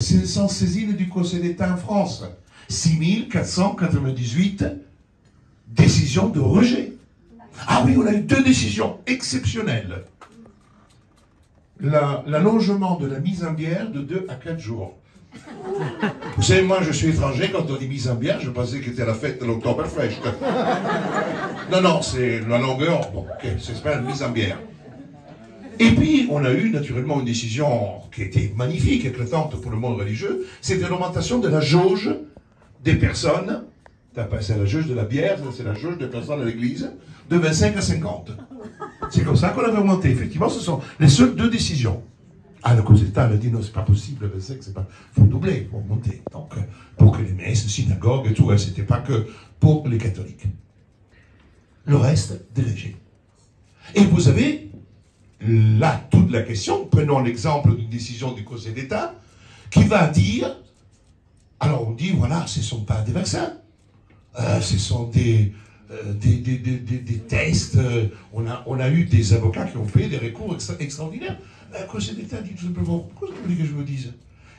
C'est sans saisine du Conseil d'État en France. 6498 décisions de rejet. Ah oui, on a eu 2 décisions exceptionnelles. L'allongement de la mise en bière de 2 à 4 jours. Vous savez, moi je suis étranger, quand on dit mise en bière, je pensais que c'était la fête de l'Oktoberfest. Non, non, c'est la longueur, bon, ok, c'est pas une mise en bière. Et puis, on a eu naturellement une décision qui était magnifique, éclatante pour le monde religieux, c'était l'augmentation de la jauge des personnes, c'est la jauge de la bière, c'est la jauge des personnes à l'église, de 25 à 50. C'est comme ça qu'on avait augmenté. Effectivement, ce sont les seules 2 décisions. Ah, le Conseil d'État a dit non, c'est pas possible, 25, c'est pas. Il faut doubler, il faut augmenter. Donc, pour que les messes, synagogues et tout, c'était pas que pour les catholiques. Le reste, délégé. Et vous avez là toute la question, prenons l'exemple d'une décision du Conseil d'État, qui va dire, alors on dit, voilà, ce ne sont pas des vaccins, ce sont des tests, on a eu des avocats qui ont fait des recours extraordinaires. Le Conseil d'État dit tout simplement, pourquoi vous voulez que je vous dise?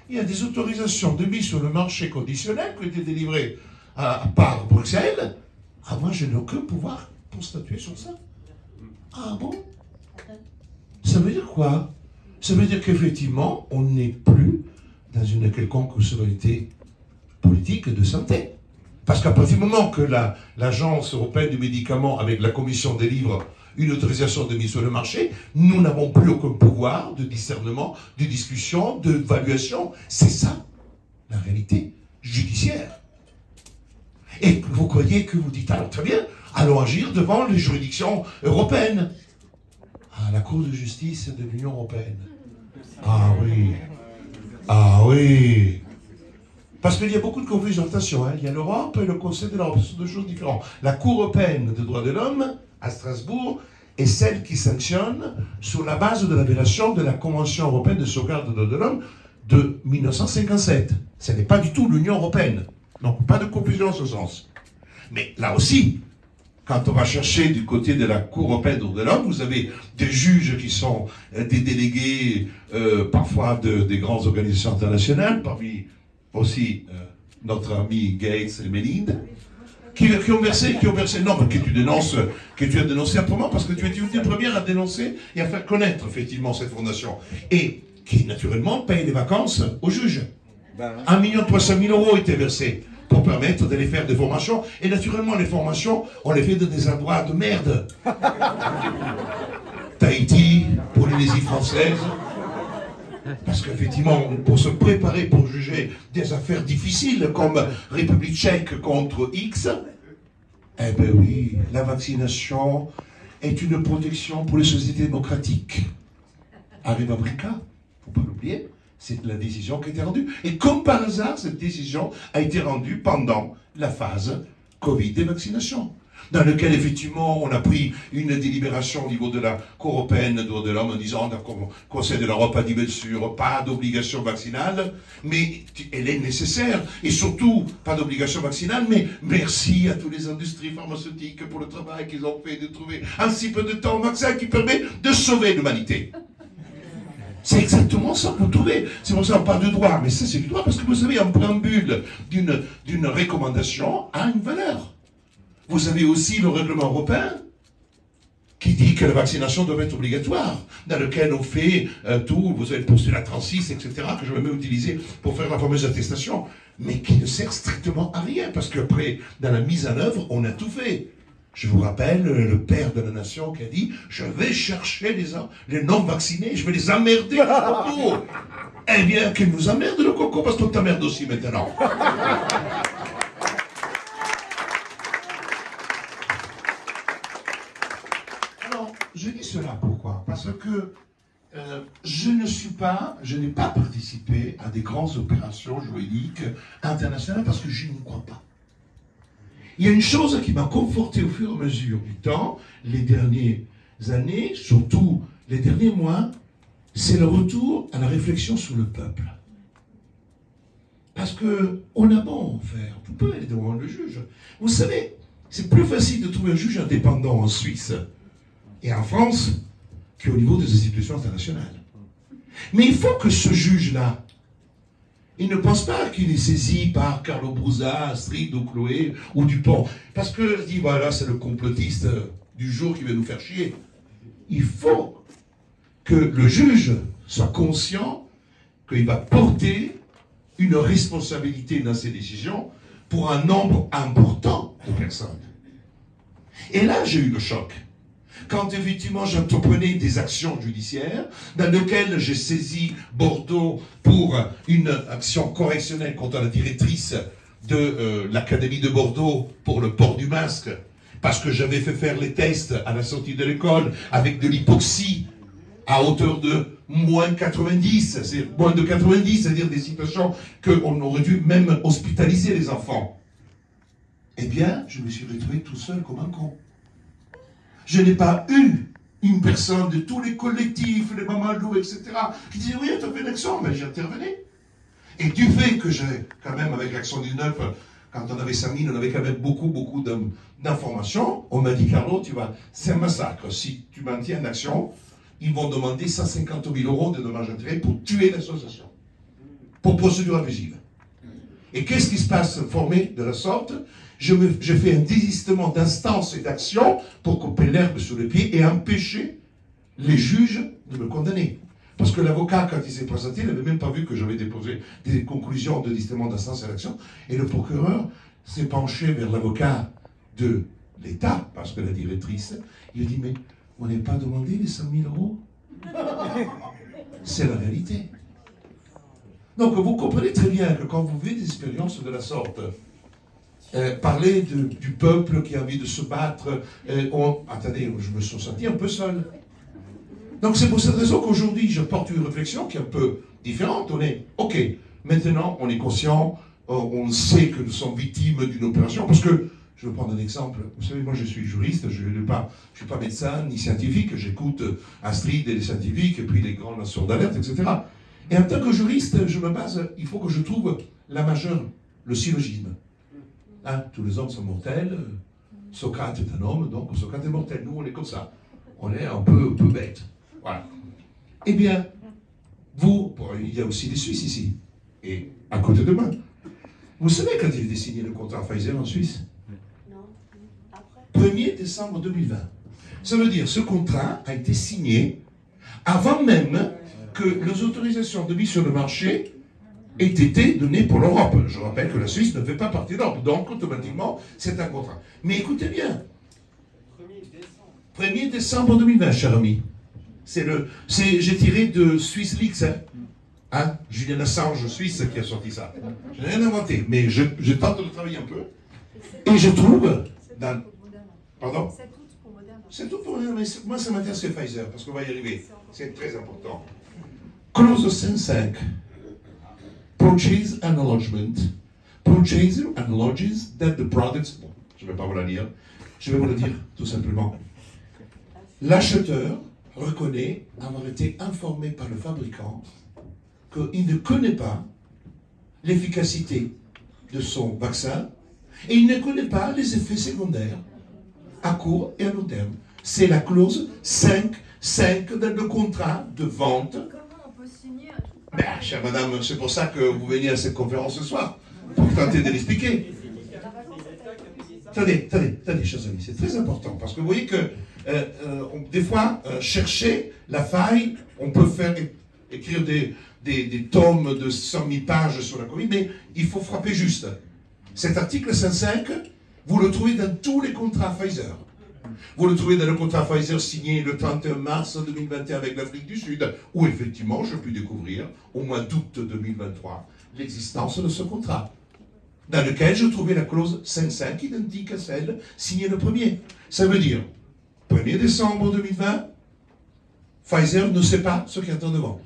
Il y a des autorisations de mise sur le marché conditionnel qui ont été délivrées par Bruxelles. Ah, moi, je n'ai aucun pouvoir pour statuer sur ça. Ah bon? Ça veut dire quoi? Ça veut dire qu'effectivement, on n'est plus dans une quelconque souveraineté politique de santé. Parce qu'à partir du moment que l'Agence européenne du médicament, avec la Commission, délivre une autorisation de mise sur le marché, nous n'avons plus aucun pouvoir de discernement, de discussion, d'évaluation. C'est ça, la réalité judiciaire. Et vous croyez que vous dites, alors très bien, allons agir devant les juridictions européennes. Ah, la Cour de justice de l'Union européenne. Ah oui. Ah oui. Parce qu'il y a beaucoup de confusion. Attention, hein, il y a l'Europe et le Conseil de l'Europe. Ce sont 2 choses différentes. La Cour européenne des droits de l'homme, à Strasbourg, est celle qui sanctionne sur la base de la violation de la Convention européenne de sauvegarde des droits de l'homme de 1957. Ce n'est pas du tout l'Union européenne. Donc, pas de confusion en ce sens. Mais là aussi, quand on va chercher du côté de la Cour européenne des droits de l'homme, vous avez des juges qui sont des délégués, parfois des grandes organisations internationales, parmi aussi notre ami Gates et Melinda, qui ont versé, non, mais que tu as dénoncé amplement, parce que tu étais une des premières à dénoncer et à faire connaître effectivement cette fondation. Et qui, naturellement, paye les vacances aux juges. 1 300 000 € étaient versés pour permettre d'aller faire des formations. Et naturellement, les formations, on les fait dans des endroits de merde. Tahiti, Polynésie française. Parce qu'effectivement, pour se préparer pour juger des affaires difficiles comme République tchèque contre X, eh bien oui, la vaccination est une protection pour les sociétés démocratiques. Arrive à Brica, il ne faut pas l'oublier. C'est la décision qui a été rendue. Et comme par hasard, cette décision a été rendue pendant la phase Covid des vaccinations, dans lequel, effectivement, on a pris une délibération au niveau de la Cour européenne des droits de l'homme en disant, le Conseil de l'Europe a dit, bien sûr, pas d'obligation vaccinale, mais elle est nécessaire. Et surtout, pas d'obligation vaccinale, mais merci à toutes les industries pharmaceutiques pour le travail qu'ils ont fait de trouver en si peu de temps un vaccin qui permet de sauver l'humanité. C'est exactement ça que vous trouvez. C'est pour ça qu'on parle de droit. Mais ça, c'est du droit parce que vous savez, un préambule d'une recommandation a une valeur. Vous avez aussi le règlement européen qui dit que la vaccination doit être obligatoire, dans lequel on fait tout, vous avez le postulat 36, etc., que je vais même utiliser pour faire la fameuse attestation, mais qui ne sert strictement à rien, parce qu'après, dans la mise en œuvre, on a tout fait. Je vous rappelle le père de la nation qui a dit « Je vais chercher les non-vaccinés, je vais les emmerder le coco !» Eh bien, qu'ils nous emmerdent le coco, parce qu'on t'emmerde aussi maintenant. Alors, je dis cela pourquoi? Parce que je n'ai pas participé à des grandes opérations juridiques internationales parce que je n'y crois pas. Il y a une chose qui m'a conforté au fur et à mesure du temps, les dernières années, surtout les derniers mois, c'est le retour à la réflexion sur le peuple. Parce qu'on a beau en faire, vous pouvez aller devant le juge. Vous savez, c'est plus facile de trouver un juge indépendant en Suisse et en France qu'au niveau des institutions internationales. Mais il faut que ce juge-là, il ne pense pas qu'il est saisi par Carlo Brusa, Astrid ou Chloé ou Dupont. Parce que, dit, voilà, c'est le complotiste du jour qui va nous faire chier. Il faut que le juge soit conscient qu'il va porter une responsabilité dans ses décisions pour un nombre important de personnes. Et là, j'ai eu le choc. Quand effectivement j'entreprenais des actions judiciaires, dans lesquelles j'ai saisi Bordeaux pour une action correctionnelle contre la directrice de l'Académie de Bordeaux pour le port du masque, parce que j'avais fait faire les tests à la sortie de l'école avec de l'hypoxie à hauteur de moins 90, c'est moins de 90, c'est-à-dire des situations qu'on aurait dû même hospitaliser les enfants. Eh bien, je me suis retrouvé tout seul comme un con. Je n'ai pas eu une personne de tous les collectifs, les mamalous, etc., qui disait, oui, tu as fait l'action, mais j'intervenais. Et du fait que j'ai, quand même, avec l'Action 19, quand on avait 5000, on avait quand même beaucoup d'informations, on m'a dit, Carlo, c'est un massacre. Si tu maintiens l'action, ils vont demander 150 000 € de dommages intérêts pour tuer l'association, pour procédure abusive. Et qu'est-ce qui se passe formé de la sorte? Je fais un désistement d'instance et d'action pour couper l'herbe sous le pied et empêcher les juges de me condamner. Parce que l'avocat, quand il s'est présenté, il n'avait même pas vu que j'avais déposé des conclusions de désistement d'instance et d'action. Et le procureur s'est penché vers l'avocat de l'État, parce que la directrice, il a dit, mais on n'est pas demandé les 100 000 €. C'est la réalité. Donc vous comprenez très bien que quand vous vivez des expériences de la sorte, parler du peuple qui a envie de se battre, attendez, je me suis senti un peu seul. Donc c'est pour cette raison qu'aujourd'hui je porte une réflexion qui est un peu différente. On est, ok, maintenant on est conscient, on sait que nous sommes victimes d'une opération, parce que, je vais prendre un exemple, vous savez, moi je suis juriste, je ne suis pas médecin ni scientifique, j'écoute Astrid et les scientifiques, et puis les grands lanceurs d'alerte, etc. Et en tant que juriste, je me base, il faut que je trouve la majeure, le syllogisme. Hein, tous les hommes sont mortels, Socrate est un homme, donc Socrate est mortel. Nous, on est comme ça. On est un peu bête. Voilà. Eh bien, vous, il y a aussi des Suisses ici, et à côté de moi. Vous savez quand il a signé le contrat Pfizer en Suisse? Non. Après 1er décembre 2020. Ça veut dire, ce contrat a été signé avant même que les autorisations de mise sur le marché aient été données pour l'Europe. Je rappelle que la Suisse ne fait pas partie de l'Europe, donc automatiquement, c'est un contrat. Mais écoutez bien, 1er décembre 2020, cher ami. J'ai tiré de SwissLeaks, hein, Julian Assange, Suisse, qui a sorti ça. Je n'ai rien inventé, mais je tente de travailler un peu. Et je trouve... Pardon? C'est tout pour Moderna, mais moi ça m'intéresse c'est Pfizer, parce qu'on va y arriver. C'est très important. Clause 5. Purchase acknowledgement. Purchaser acknowledges that the products... Bon, je ne vais pas vous la lire. Je vais vous le dire, tout simplement. L'acheteur reconnaît avoir été informé par le fabricant qu'il ne connaît pas l'efficacité de son vaccin et il ne connaît pas les effets secondaires à court et à long terme. C'est la clause 5 dans le contrat de vente. Comment on peut signer un truc? Ben, chère madame, c'est pour ça que vous venez à cette conférence ce soir, pour tenter de l'expliquer. Attendez, chers amis, c'est très important, parce que vous voyez que des fois, chercher la faille, on peut faire écrire des tomes de 100 000 pages sur la Covid, mais il faut frapper juste. Cet article 5, vous le trouvez dans tous les contrats Pfizer. Vous le trouvez dans le contrat Pfizer signé le 31 mars 2021 avec l'Afrique du Sud, où effectivement, je puis découvrir, au mois d'août 2023, l'existence de ce contrat, dans lequel je trouvais la clause 5.5 identique à celle signée le 1er. Ça veut dire, 1er décembre 2020, Pfizer ne sait pas ce qu'il est en train de vendre.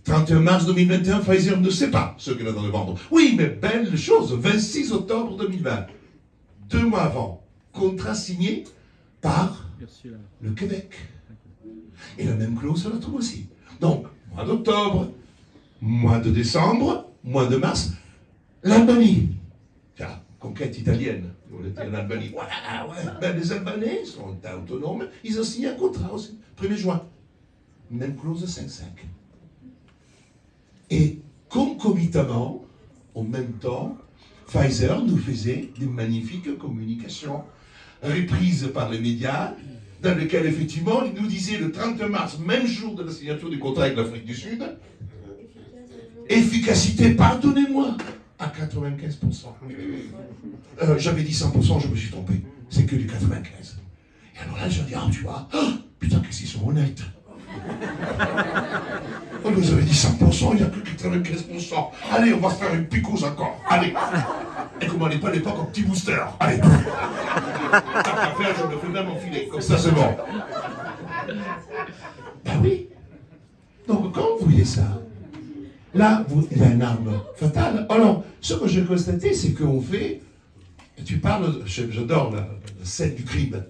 31 mars 2021, Pfizer ne sait pas ce qu'il est en train de vendre. Oui, mais belle chose, 26 octobre 2020, 2 mois avant, contrat signé par le Québec. Et la même clause, on la trouve aussi. Donc, mois d'octobre, mois de décembre, mois de mars, l'Albanie. Tiens, conquête italienne. On était en Albanie. Voilà, ouais. Ben, les Albanais sont autonomes. Ils ont signé un contrat aussi. 1er juin. Même clause 5.5. Et concomitamment, en même temps, Pfizer nous faisait des magnifiques communications reprises par les médias, dans lesquelles effectivement il nous disait le 30 mars, même jour de la signature du contrat avec l'Afrique du Sud, efficacité, pardonnez-moi, à 95%. J'avais dit 100%, je me suis trompé. C'est que du 95%. Et alors là, je dis, ah, tu vois, oh, putain, qu'est-ce qu'ils sont honnêtes. On nous avait dit 100%, il n'y a que 95%. Allez, on va se faire une picouse encore. Allez. Et comme on n'est pas à l'époque, un petit booster. Allez. Tant qu'à faire, je me fais même enfiler. Comme ça, c'est bon. Ben oui. Donc, quand vous voyez ça, là, il y a une arme fatale. Alors, ce que j'ai constaté, c'est qu'on fait... Tu parles, j'adore la scène du crime.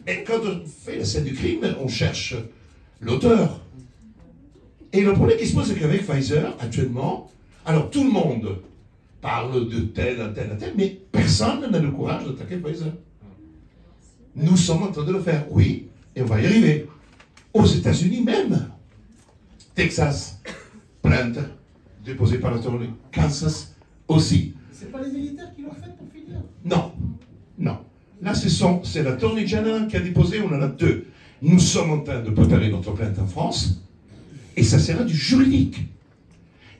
Et quand on fait la scène du crime, on cherche l'auteur. Et le problème qui se pose, c'est qu'avec Pfizer, actuellement, alors tout le monde parle de tel, mais personne n'a le courage d'attaquer Pfizer. Nous sommes en train de le faire, oui, et on va y arriver. Aux États-Unis même, Texas, plainte déposée par l'autorité, Kansas aussi. C'est pas les militaires qui l'ont fait pour finir? Non, non. Là, c'est l'Attorney General qui a déposé, on en a deux. Nous sommes en train de préparer notre plainte en France, et ça sera du juridique.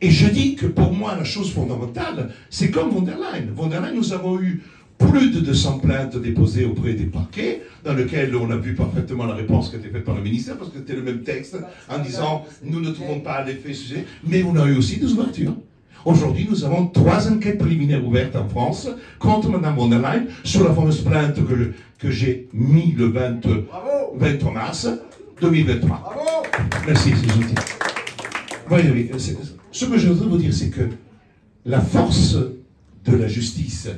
Et je dis que pour moi, la chose fondamentale, c'est comme von der Leyen. Von der Leyen, nous avons eu plus de 200 plaintes déposées auprès des parquets, dans lesquelles on a vu parfaitement la réponse qui a été faite par le ministère, parce que c'était le même texte, en disant, nous ne trouvons pas l'effet sujet, mais on a eu aussi des ouvertures. Aujourd'hui, nous avons 3 enquêtes préliminaires ouvertes en France contre Mme von der Leyen sur la fameuse plainte que j'ai mis le 23 mars 2023. Bravo. Merci, c'est gentil. Oui, ce que je voudrais vous dire, c'est que la force de la justice,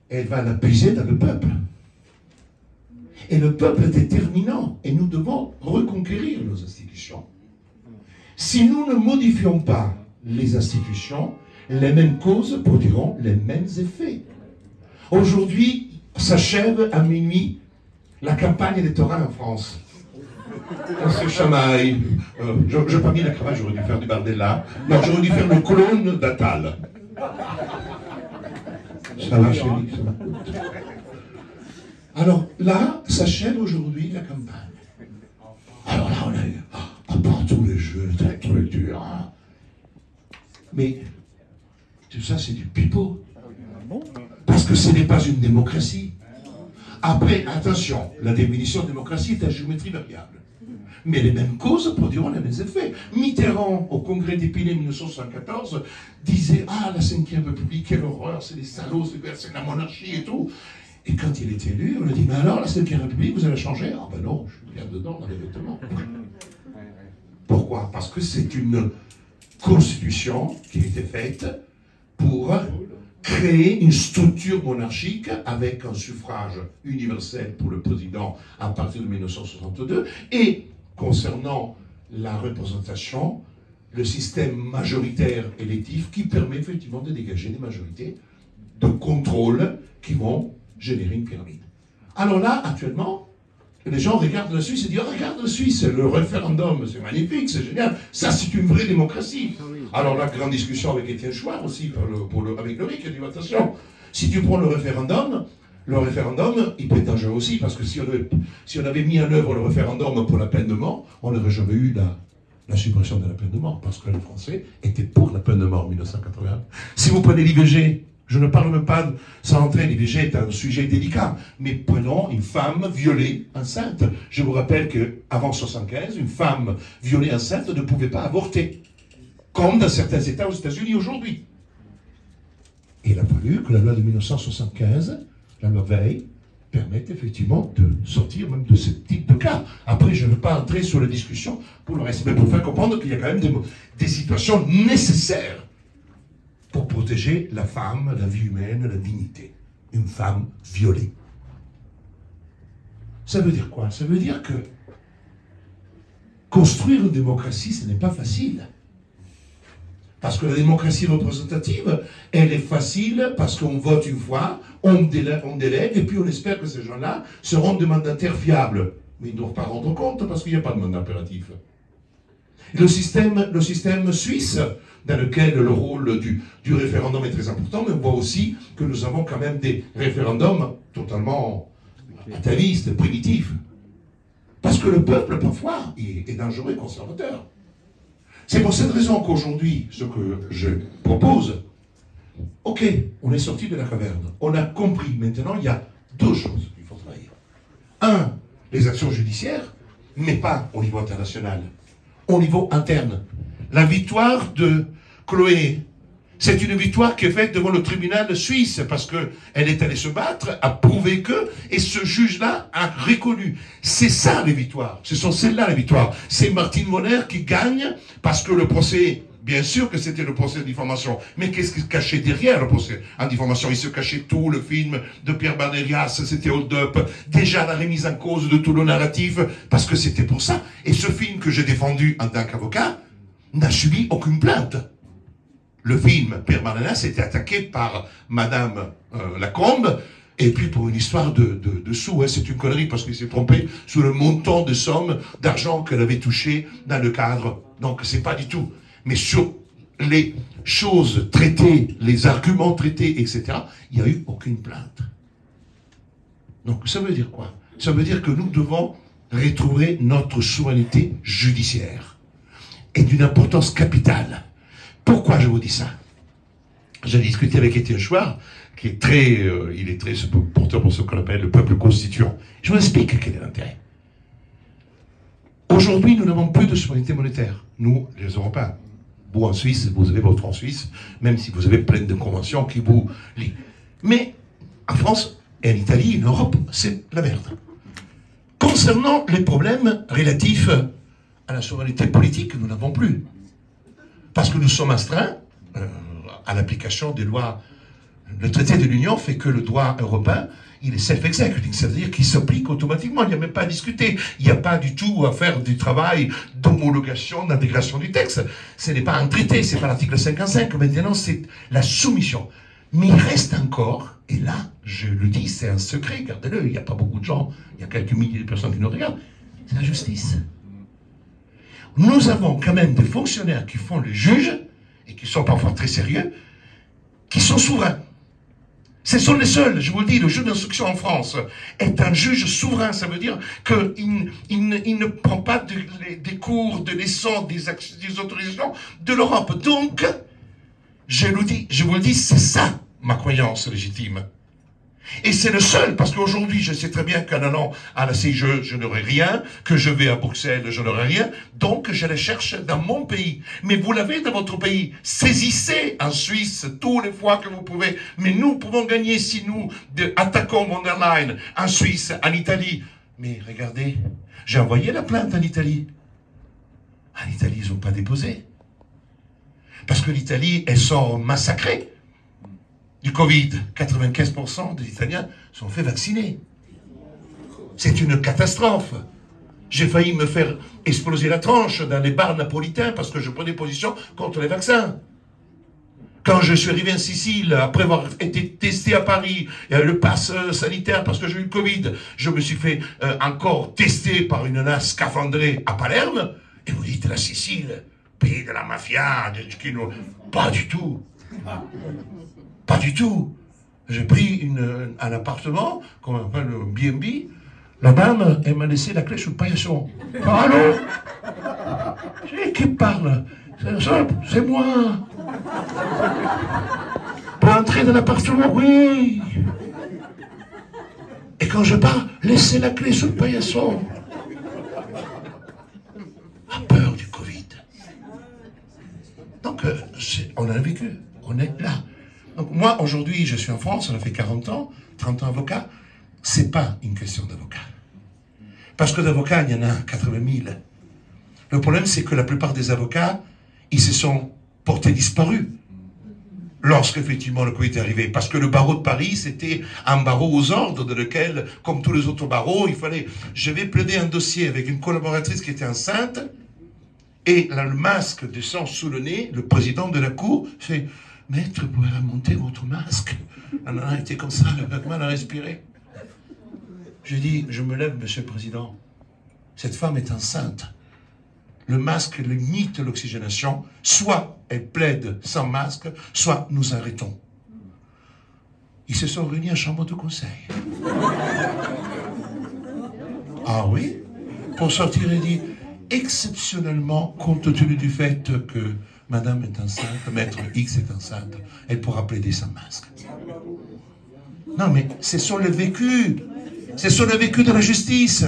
elle va la puiser dans le peuple. Et le peuple est déterminant, et nous devons reconquérir nos institutions. Si nous ne modifions pas les institutions, les mêmes causes produiront les mêmes effets. Aujourd'hui, s'achève à minuit la campagne électorale en France. On se chamaille. Je n'ai pas mis la cravate, j'aurais dû faire du Bardella. Non, j'aurais dû faire le clone d'Attal. Ça va, chérie, ça va. Alors là, s'achève aujourd'hui la campagne. Alors là, on a eu, à part tous les jeux, très dur, hein. Mais tout ça, c'est du pipeau. Parce que ce n'est pas une démocratie. Après, attention, la définition de démocratie est à géométrie variable. Mais les mêmes causes produiront les mêmes effets. Mitterrand, au congrès d'Épinay 1974, disait « Ah, la Ve République, quelle horreur, c'est des salauds, c'est la monarchie et tout ». Et quand il est élu, on lui dit « Mais alors, la Ve République, vous allez changer ?» Ah ben non, je viens dedans dans les vêtements. Pourquoi? Parce que c'est une constitution qui a été faite pour créer une structure monarchique avec un suffrage universel pour le président à partir de 1962 et concernant la représentation, le système majoritaire électif qui permet effectivement de dégager des majorités de contrôle qui vont générer une pyramide. Alors là, actuellement, les gens regardent la Suisse et disent « Regarde la Suisse, le référendum, c'est magnifique, c'est génial, ça c'est une vraie démocratie. » Alors la grande discussion avec Étienne Chouard aussi, avec Loïc, il a dit « Attention, si tu prends le référendum, il peut être dangereux aussi, parce que si on avait mis en œuvre le référendum pour la peine de mort, on n'aurait jamais eu la suppression de la peine de mort, parce que les Français étaient pour la peine de mort en 1981. Si vous prenez l'IVG, je ne parle même pas sans entrer, l'IVG est un sujet délicat, mais prenons une femme violée enceinte. Je vous rappelle qu'avant 1975, une femme violée enceinte ne pouvait pas avorter, comme dans certains États aux États-Unis aujourd'hui. Et il a fallu que la loi de 1975, la loi Veil, permette effectivement de sortir même de ce type de cas. Après, je ne veux pas entrer sur la discussion pour le reste, mais pour faire comprendre qu'il y a quand même des situations nécessaires pour protéger la femme, la vie humaine, la dignité. Une femme violée. Ça veut dire quoi? Ça veut dire que construire une démocratie, ce n'est pas facile. Parce que la démocratie représentative, elle est facile parce qu'on vote une fois, on délègue, et puis on espère que ces gens-là seront des mandataires fiables. Mais ils ne doivent pas rendre compte parce qu'il n'y a pas de mandat impératif. Le système suisse, dans lequel le rôle du référendum est très important, mais on voit aussi que nous avons quand même des référendums totalement atavistes, primitifs. Parce que le peuple, parfois, est dangereux et conservateur. C'est pour cette raison qu'aujourd'hui, ce que je propose, ok, on est sorti de la caverne, on a compris, maintenant il y a deux choses qu'il faut travailler. Un, les actions judiciaires, mais pas au niveau international, au niveau interne. La victoire de Chloé, c'est une victoire qui est faite devant le tribunal suisse, parce qu'elle est allée se battre, a prouvé que, et ce juge-là a reconnu. C'est ça les victoires, ce sont celles-là les victoires. C'est Martine Moner qui gagne, parce que le procès, bien sûr que c'était le procès de diffamation, mais qu'est-ce qui se cachait derrière le procès en diffamation? Il se cachait tout, le film de Pierre Banerias, c'était Hold Up, déjà la remise en cause de tout le narratif, parce que c'était pour ça. Et ce film que j'ai défendu en tant qu'avocat n'a subi aucune plainte. Le film, Pierre Banerias, était attaqué par Madame Lacombe, et puis pour une histoire de sous, hein, c'est une connerie parce qu'il s'est trompé sur le montant de somme d'argent qu'elle avait touché dans le cadre. Donc c'est pas du tout. Mais sur les choses traitées, les arguments traités, etc., il n'y a eu aucune plainte. Donc ça veut dire quoi? Ça veut dire que nous devons retrouver notre souveraineté judiciaire. Et d'une importance capitale. Pourquoi je vous dis ça? J'ai discuté avec Étienne Chouard, qui est très, il est très porteur pour ce qu'on appelle le peuple constituant. Je vous explique quel est l'intérêt. Aujourd'hui, nous n'avons plus de souveraineté monétaire. Nous, les Européens. Vous, en Suisse, vous avez votre franc suisse, même si vous avez plein de conventions qui vous lient. Mais, en France, et en Italie, en Europe, c'est la merde. Concernant les problèmes relatifs à la souveraineté politique, nous n'avons plus. Parce que nous sommes astreints à l'application des lois. Le traité de l'Union fait que le droit européen, il est self-executing, c'est-à-dire qu'il s'applique automatiquement, il n'y a même pas à discuter, il n'y a pas du tout à faire du travail d'homologation, d'intégration du texte. Ce n'est pas un traité, c'est pas l'article 55, maintenant c'est la soumission. Mais il reste encore, et là, je le dis, c'est un secret, gardez-le, il n'y a pas beaucoup de gens, il y a quelques milliers de personnes qui nous regardent, c'est la justice. Nous avons quand même des fonctionnaires qui font le juge, et qui sont parfois très sérieux, qui sont souverains. Ce sont les seuls, je vous le dis, le juge d'instruction en France est un juge souverain, ça veut dire qu'il ne prend pas des cours, de leçons, des autorisations de l'Europe. Donc, je vous le dis, c'est ça ma croyance légitime. Et c'est le seul, parce qu'aujourd'hui, je sais très bien qu'en allant à la CIGE, je n'aurai rien, que je vais à Bruxelles, je n'aurai rien, donc je les cherche dans mon pays. Mais vous l'avez dans votre pays. Saisissez en Suisse tous les fois que vous pouvez. Mais nous pouvons gagner si nous attaquons von der Leyen en Suisse, en Italie. Mais regardez, j'ai envoyé la plainte en Italie. En Italie, ils n'ont pas déposé. Parce que l'Italie, elles sont massacrées. Du Covid, 95% des Italiens sont fait vacciner. C'est une catastrophe. J'ai failli me faire exploser la tranche dans les bars napolitains parce que je prenais position contre les vaccins. Quand je suis arrivé en Sicile, après avoir été testé à Paris, le pass sanitaire parce que j'ai eu le Covid, je me suis fait encore tester par une nana scaphandrée à Palerme. Et vous dites la Sicile, pays de la mafia, pas du tout. Pas du tout. J'ai pris un appartement, qu'on appelle le B&B. La dame, elle m'a laissé la clé sur le paillasson. Ah, allô? Qui parle? C'est moi. Pour entrer dans l'appartement, oui. Et quand je pars, laissez la clé sur le paillasson. A peur du Covid. Donc, on a vécu. On est là. Donc moi, aujourd'hui, je suis en France, on a fait 40 ans, 30 ans avocat. C'est pas une question d'avocat. Parce que d'avocats, il y en a 80 000. Le problème, c'est que la plupart des avocats, ils se sont portés disparus lorsqu'effectivement le Covid est arrivé. Parce que le barreau de Paris, c'était un barreau aux ordres dans lequel, comme tous les autres barreaux, il fallait... Je vais plaider un dossier avec une collaboratrice qui était enceinte, et là, le masque descend sous le nez, le président de la cour fait... Maître, vous pouvez remonter votre masque? La nana était comme ça, elle avait mal à respirer. J'ai dit, je me lève, monsieur le président. Cette femme est enceinte. Le masque limite l'oxygénation, soit elles plaident sans masque, soit nous arrêtons. Ils se sont réunis en chambre de conseil. Ah oui? Pour sortir et dire, exceptionnellement, compte tenu du fait que Madame est enceinte, Maître X est enceinte, elle pourra plaider sans masque. Non, mais ce sont les vécus. Ce sont les vécus de la justice.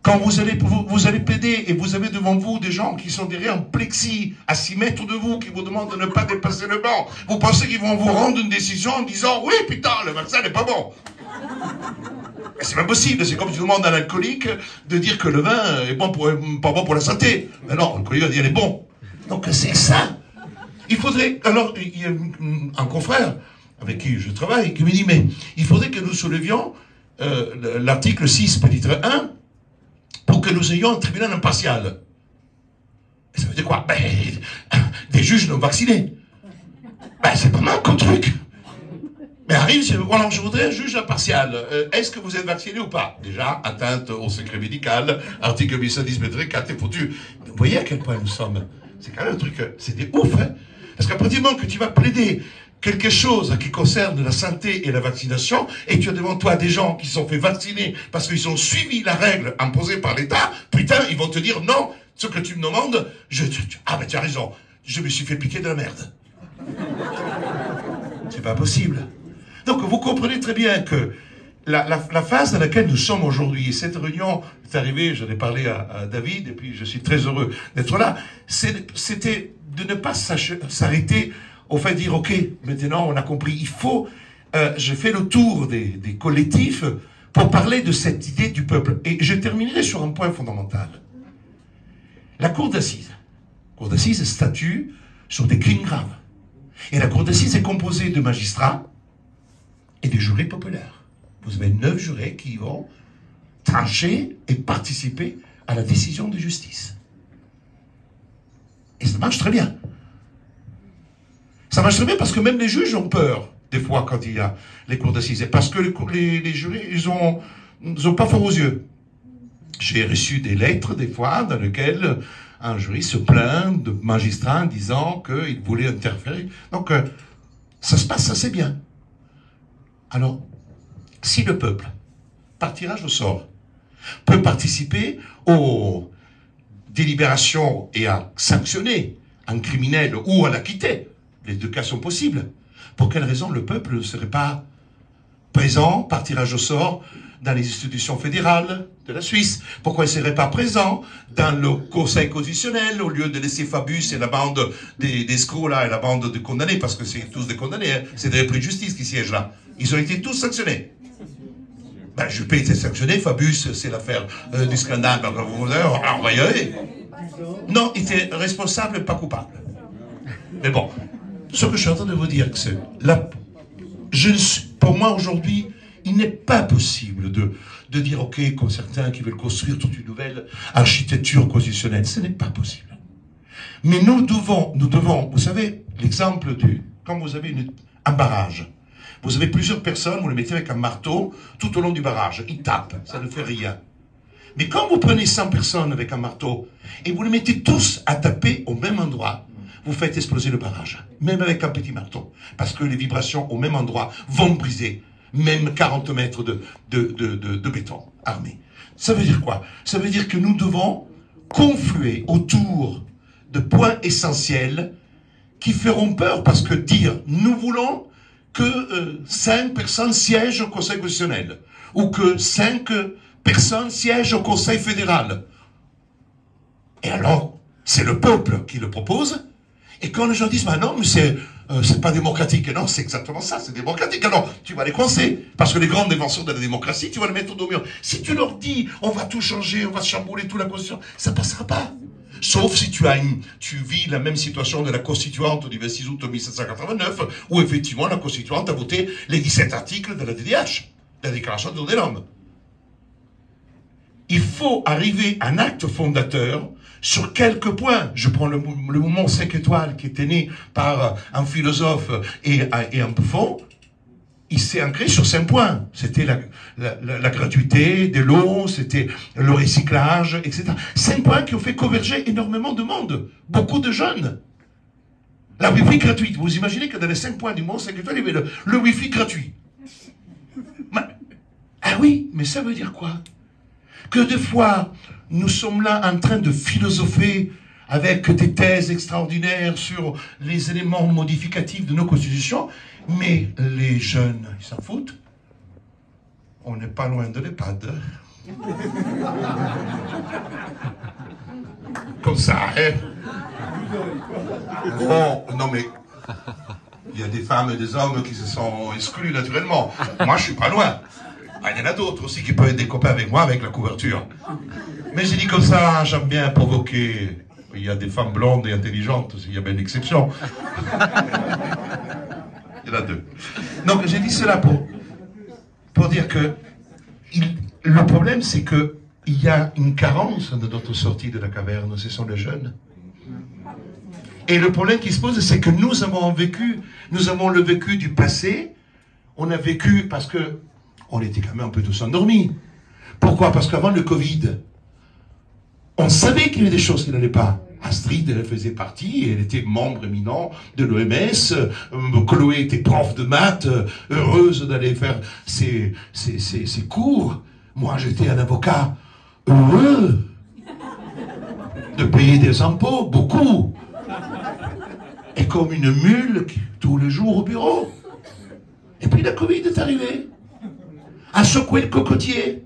Quand vous allez plaider et vous avez devant vous des gens qui sont derrière un plexi à 6 mètres de vous, qui vous demandent de ne pas dépasser le banc, vous pensez qu'ils vont vous rendre une décision en disant « Oui, putain, le vaccin n'est pas bon ». C'est pas possible, c'est comme si tu demandes à l'alcoolique de dire que le vin est bon pas bon pour la santé. Mais non, l'alcoolique va dire il est bon. Donc c'est ça. Il faudrait, alors il y a un confrère avec qui je travaille qui me dit mais il faudrait que nous soulevions l'article 6, pétitre 1 pour que nous ayons un tribunal impartial. Et ça veut dire quoi? Ben, des juges non vaccinés. Ben c'est pas mal comme truc. Mais arrive, alors je voudrais un juge impartial. Est-ce que vous êtes vacciné ou pas? Déjà, atteinte au secret médical, article 1110, métrique, 4 est foutu. Vous voyez à quel point nous sommes. C'est quand même un truc, c'est des ouf, hein. Parce qu'à partir du moment que tu vas plaider quelque chose qui concerne la santé et la vaccination, et tu as devant toi des gens qui sont fait vacciner parce qu'ils ont suivi la règle imposée par l'État, putain, ils vont te dire non, ce que tu me demandes, ah ben tu as raison, je me suis fait piquer de la merde. C'est pas possible. Donc vous comprenez très bien que la phase dans laquelle nous sommes aujourd'hui, et cette réunion est arrivée, j'en ai parlé à David, et puis je suis très heureux d'être là, c'était de ne pas s'arrêter au fait de dire, ok, maintenant on a compris, il faut, j'ai fait le tour des collectifs pour parler de cette idée du peuple. Et je terminerai sur un point fondamental. La cour d'assises statue sur des crimes graves. Et la cour d'assises est composée de magistrats et de jurés populaires. Vous avez 9 jurés qui vont trancher et participer à la décision de justice. Et ça marche très bien. Ça marche très bien parce que même les juges ont peur, des fois, quand il y a les cours d'assises. Parce que les jurés, ils ont pas fort aux yeux. J'ai reçu des lettres, des fois, dans lesquelles un jury se plaint de magistrats en disant qu'il voulait interférer. Donc, ça se passe assez bien. Alors, si le peuple, par tirage au sort, peut participer aux délibérations et à sanctionner un criminel ou à l'acquitter, les deux cas sont possibles, pour quelle raison le peuple ne serait pas présent par tirage au sort dans les institutions fédérales de la Suisse? Pourquoi il ne serait pas présent dans le Conseil constitutionnel au lieu de laisser Fabius et la bande des escrocs là et la bande de condamnés, parce que c'est tous des condamnés, hein, c'est des repris de justice qui siègent là. Ils ont été tous sanctionnés. Ben, Juppé était sanctionné, Fabius, c'est l'affaire du scandale, alors on va y aller. Non, il était responsable et pas coupable. Mais bon, ce que je suis en train de vous dire, c'est pour moi aujourd'hui, il n'est pas possible de dire, ok, comme certains qui veulent construire toute une nouvelle architecture constitutionnelle, ce n'est pas possible. Mais nous devons, vous savez, l'exemple quand vous avez un barrage, vous avez plusieurs personnes, vous les mettez avec un marteau tout au long du barrage, ils tapent, ça ne fait rien. Mais quand vous prenez 100 personnes avec un marteau et vous les mettez tous à taper au même endroit, vous faites exploser le barrage, même avec un petit marteau, parce que les vibrations au même endroit vont briser même 40 mètres de béton armé. Ça veut dire quoi? Ça veut dire que nous devons confluer autour de points essentiels qui feront peur, parce que dire nous voulons que 5 personnes siègent au Conseil constitutionnel, ou que 5 personnes siègent au Conseil fédéral. Et alors, c'est le peuple qui le propose, et quand les gens disent, bah non, mais c'est pas démocratique, non, c'est exactement ça, c'est démocratique, alors tu vas les coincer, parce que les grands défenseurs de la démocratie, tu vas les mettre au dos mur. Si tu leur dis, on va tout changer, on va chambouler toute la Constitution, ça passera pas. Sauf si tu vis la même situation de la Constituante du 26 août 1789, où effectivement la Constituante a voté les 17 articles de la DDH, de la Déclaration des droits de l'homme. Il faut arriver à un acte fondateur sur quelques points. Je prends le mouvement 5 étoiles qui était né par un philosophe et un Buffon. il s'est ancré sur 5 points. C'était la gratuité de l'eau, c'était le recyclage, etc. 5 points qui ont fait converger énormément de monde, beaucoup de jeunes. La Wi-Fi gratuite. Vous imaginez que dans les 5 points du Mont 5 étoiles, il y avait le Wi-Fi gratuit. Ah oui, mais ça veut dire quoi? Que des fois, nous sommes là en train de philosopher avec des thèses extraordinaires sur les éléments modificatifs de nos constitutions, mais les jeunes, ils s'en foutent. On n'est pas loin de l'EHPAD. Comme ça, hein? Oh, non mais, il y a des femmes et des hommes qui se sont exclus naturellement. Moi, je suis pas loin. Ah, il y en a d'autres aussi qui peuvent être des copains avec moi avec la couverture. Mais j'ai dit comme ça, j'aime bien provoquer. Il y a des femmes blondes et intelligentes, il y a bien une exception. Il y en a 2. Donc j'ai dit cela pour dire que le problème, c'est que il y a une carence de notre sortie de la caverne, ce sont les jeunes. Et le problème qui se pose, c'est que nous avons le vécu du passé, on a vécu parce que on était quand même un peu tous endormis. Pourquoi? Parce qu'avant le Covid, on savait qu'il y avait des choses qui n'allaient pas. Astrid, elle faisait partie, elle était membre éminent de l'OMS, Chloé était prof de maths, heureuse d'aller faire ses cours. Moi, j'étais un avocat heureux de payer des impôts, beaucoup. Et comme une mule, tous les jours au bureau. Et puis la Covid est arrivée, à secouer le cocotier.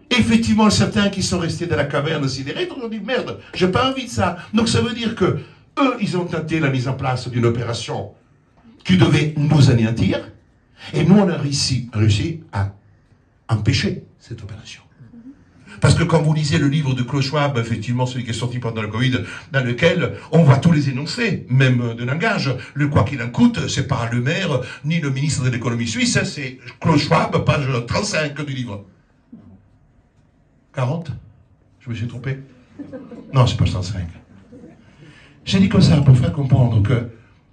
Effectivement, certains qui sont restés dans la caverne sidérée ont dit merde, j'ai pas envie de ça. Donc ça veut dire que eux, ils ont tenté la mise en place d'une opération qui devait nous anéantir, et nous on a réussi à empêcher cette opération. Parce que quand vous lisez le livre de Klaus Schwab, effectivement celui qui est sorti pendant le Covid, dans lequel on voit tous les énoncés, même de langage, le quoi qu'il en coûte, c'est pas le maire ni le ministre de l'économie suisse, c'est Klaus Schwab, page 35 du livre. 40? Je me suis trompé? Non, c'est pas 105. J'ai dit comme ça pour faire comprendre que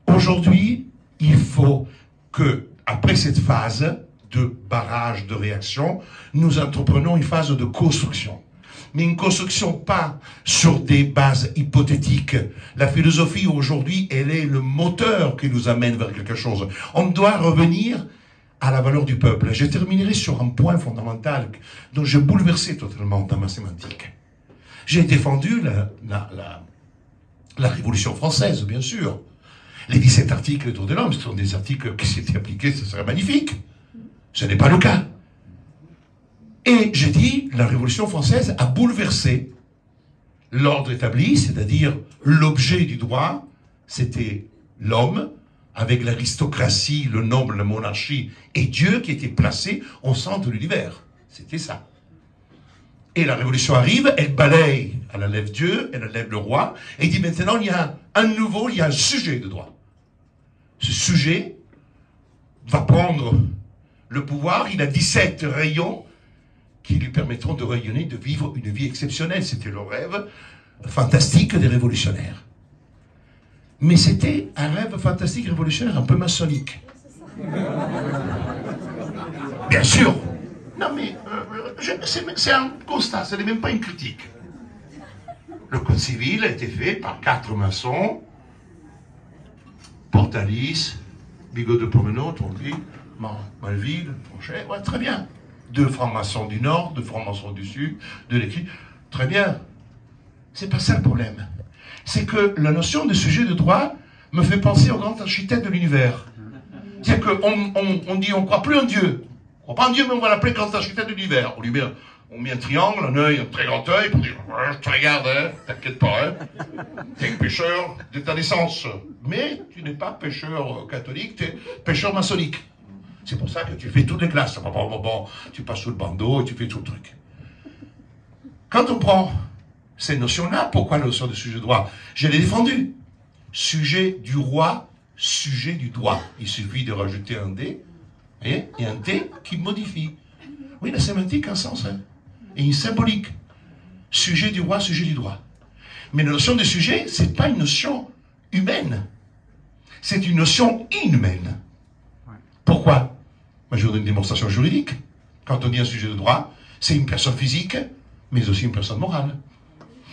aujourd'hui, il faut que, après cette phase de barrage, de réaction, nous entreprenons une phase de construction. Mais une construction pas sur des bases hypothétiques. La philosophie aujourd'hui, elle est le moteur qui nous amène vers quelque chose. On doit revenir à la valeur du peuple. Je terminerai sur un point fondamental dont j'ai bouleversé totalement dans ma sémantique. J'ai défendu la Révolution française, bien sûr. Les 17 articles des droits de l'homme, ce sont des articles qui s'étaient appliqués, ce serait magnifique. Ce n'est pas le cas. Et j'ai dit, la Révolution française a bouleversé l'ordre établi, c'est-à-dire l'objet du droit, c'était l'homme, avec l'aristocratie, le noble, la monarchie, et Dieu qui était placé au centre de l'univers. C'était ça. Et la Révolution arrive, elle balaye, elle enlève Dieu, elle enlève le roi, et dit maintenant, il y a un sujet de droit. Ce sujet va prendre le pouvoir, il a 17 rayons qui lui permettront de rayonner, de vivre une vie exceptionnelle. C'était le rêve fantastique des révolutionnaires. Mais c'était un rêve fantastique révolutionnaire un peu maçonnique. Bien sûr. Non mais, c'est un constat, ce n'est même pas une critique. Le code civil a été fait par 4 maçons, Portalis, Bigot de Pomenaud, Tondy, Malville, Tronchet, ouais, très bien. 2 francs-maçons du Nord, 2 francs-maçons du Sud, de l'écrit, très bien. C'est pas ça le problème. C'est que la notion de sujet de droit me fait penser au grand architecte de l'univers. C'est-à-dire qu'on dit on ne croit plus en Dieu. On ne croit pas en Dieu, mais on va l'appeler grand architecte de l'univers. On met un triangle, un œil, un très grand œil, pour dire je te regarde, hein, t'inquiète pas, hein. T'es pêcheur de ta naissance. Mais tu n'es pas pêcheur catholique, tu es pêcheur maçonnique. C'est pour ça que tu fais toutes les classes. Bon, tu passes sous le bandeau et tu fais tout le truc. Quand on prend ces notions-là, pourquoi la notion de sujet de droit? Je l'ai défendu. Sujet du roi, sujet du droit. Il suffit de rajouter un D et un T qui modifie. Oui, la sémantique a un sens, hein, et une symbolique. Sujet du roi, sujet du droit. Mais la notion de sujet, ce n'est pas une notion humaine. C'est une notion inhumaine. Pourquoi? Moi, je vous donne une démonstration juridique. Quand on dit un sujet de droit, c'est une personne physique, mais aussi une personne morale.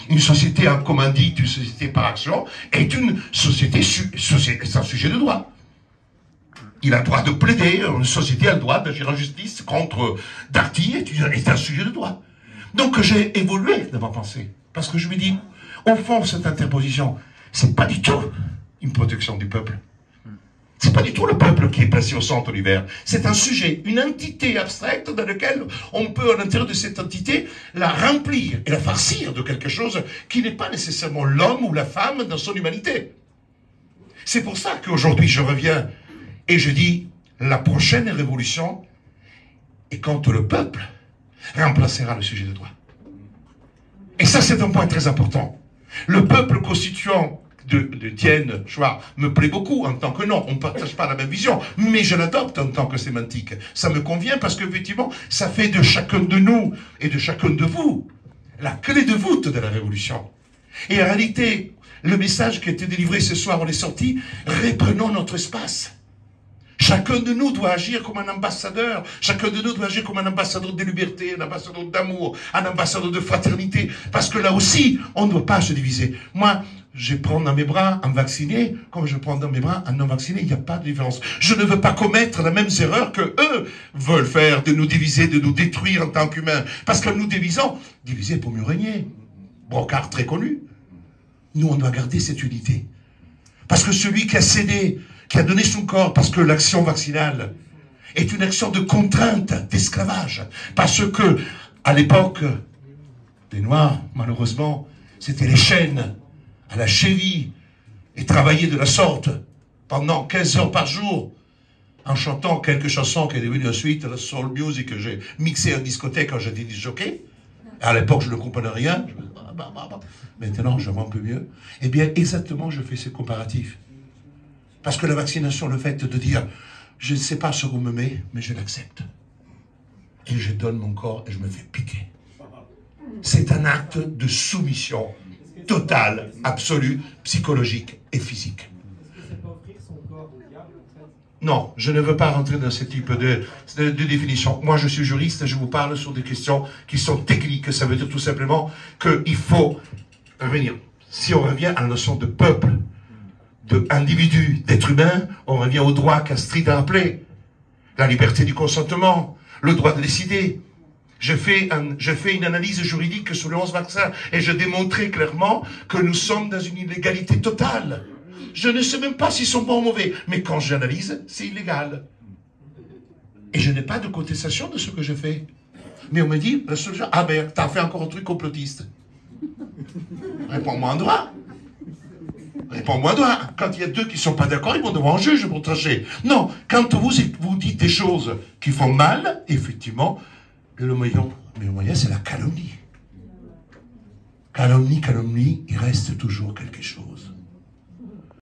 Une société en commandite, une société par action, est une société, c'est un sujet de droit. Il a le droit de plaider, une société a le droit d'agir en justice contre Darty, est un sujet de droit. Donc j'ai évolué dans ma pensée, parce que je me dis, au fond, cette interposition, c'est pas du tout une protection du peuple. C'est pas du tout le peuple qui est placé au centre de l'hiver. C'est un sujet, une entité abstraite dans laquelle on peut, à l'intérieur de cette entité, la remplir et la farcir de quelque chose qui n'est pas nécessairement l'homme ou la femme dans son humanité. C'est pour ça qu'aujourd'hui je reviens et je dis, la prochaine révolution est quand le peuple remplacera le sujet de droit. Et ça, c'est un point très important. Le peuple constituant de Tienne, Chouard, me plaît beaucoup en tant que non, on ne partage pas la même vision, mais je l'adopte en tant que sémantique. Ça me convient parce qu'effectivement, ça fait de chacun de nous et de chacun de vous la clé de voûte de la révolution. Et en réalité, le message qui a été délivré ce soir, on est sorti, reprenons notre espace. Chacun de nous doit agir comme un ambassadeur. Chacun de nous doit agir comme un ambassadeur de liberté, un ambassadeur d'amour, un ambassadeur de fraternité. Parce que là aussi, on ne doit pas se diviser. Moi, je prends dans mes bras un vacciné, comme je prends dans mes bras un non vacciné. Il n'y a pas de différence. Je ne veux pas commettre les mêmes erreurs que eux veulent faire, de nous diviser, de nous détruire en tant qu'humains. Parce que nous diviser pour mieux régner. Brocard très connu. Nous, on doit garder cette unité. Parce que celui qui a cédé, qui a donné son corps, parce que l'action vaccinale est une action de contrainte, d'esclavage. Parce que, à l'époque des Noirs, malheureusement, c'était les chaînes à la cheville et travailler de la sorte pendant 15 heures par jour en chantant quelques chansons qui est devenues ensuite la soul music que j'ai mixé en discothèque quand j'étais disjockey. À l'époque, je ne comprenais rien. Maintenant, je vois un peu mieux. Eh bien, exactement, je fais ces comparatifs. Parce que la vaccination, le fait de dire, je ne sais pas ce qu'on me met, mais je l'accepte. Et je donne mon corps et je me fais piquer. C'est un acte de soumission totale, absolue, psychologique et physique. Non, je ne veux pas rentrer dans ce type de définition. Moi, je suis juriste et je vous parle sur des questions qui sont techniques. Ça veut dire tout simplement qu'il faut revenir. Si on revient à la notion de peuple, d'individu, d'être humain, on revient au droit qu'Astrid a appelé. La liberté du consentement, le droit de décider. Je fais une analyse juridique sur les 11 vaccins et je démontrais clairement que nous sommes dans une illégalité totale. Je ne sais même pas s'ils sont bons ou mauvais, mais quand j'analyse, c'est illégal. Et je n'ai pas de contestation de ce que je fais. Mais on me dit, la seule chose, ah ben, t'as fait encore un truc complotiste. Réponds-moi en droit. Réponds-moi en droit. Quand il y a deux qui ne sont pas d'accord, ils vont devant un juge pour trancher. Non, quand vous dites des choses qui font mal, effectivement, le moyen, c'est la calomnie. Calomnie, il reste toujours quelque chose.